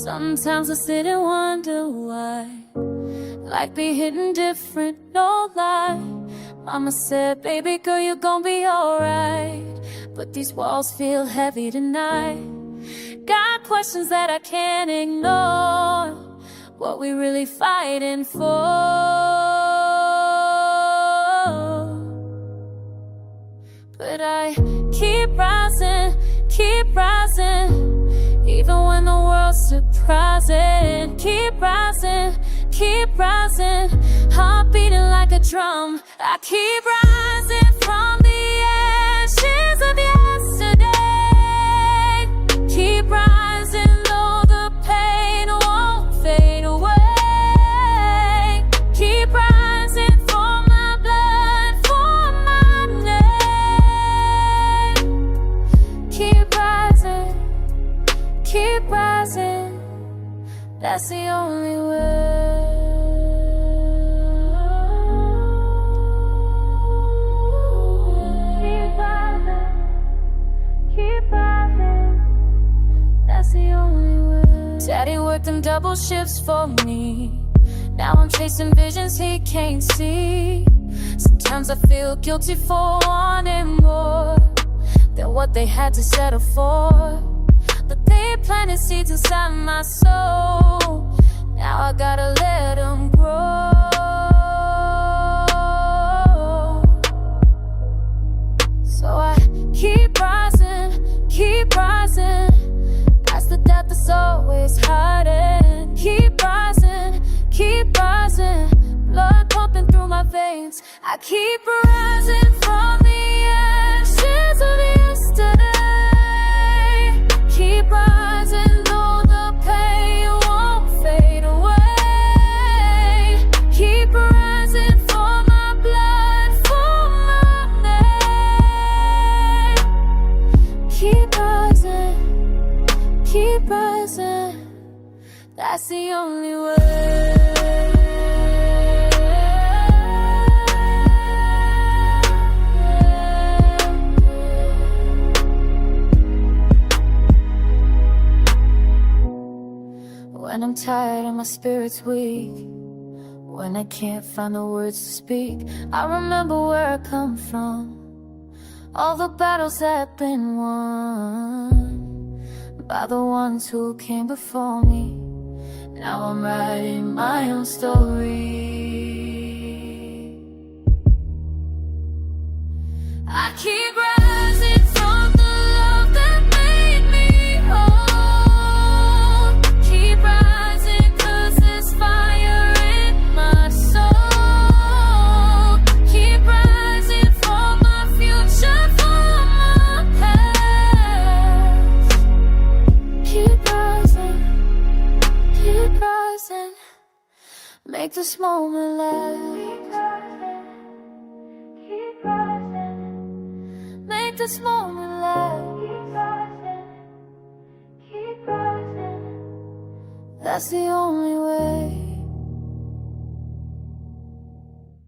Sometimes I sit and wonder why life be hitting different, no lie. Mama said, baby girl, you're gonna be alright, but these walls feel heavy tonight. Got questions that I can't ignore. What we really fighting for? But I keep rising, even when the world's surprising. Keep rising, heart beating like a drum. I keep rising from the ashes of yesterday. Keep rising, though the pain won't fade away. Keep rising for my blood, for my name. Keep rising, that's the only way. Daddy worked them double shifts for me. Now I'm chasing visions he can't see. Sometimes I feel guilty for wanting more than what they had to settle for. But they planted seeds inside my soul. Now I gotta let them grow. So I keep rising. Past the death that's always hiding. Keep rising, blood pumping through my veins. I keep rising from the ashes of yesterday. Keep rising, though the pain won't fade away. Keep rising for my blood, for my name. Keep rising, that's the only way. When I'm tired and my spirit's weak, when I can't find the words to speak, I remember where I come from, all the battles that have been won by the ones who came before me. Now I'm writing my own story. I keep rising from the love that made me whole. Keep rising 'cause there's fire in my soul. Keep rising for my future, for my past. Keep rising, make this moment last. Keep rising, make this moment last. Keep rising, that's the only way.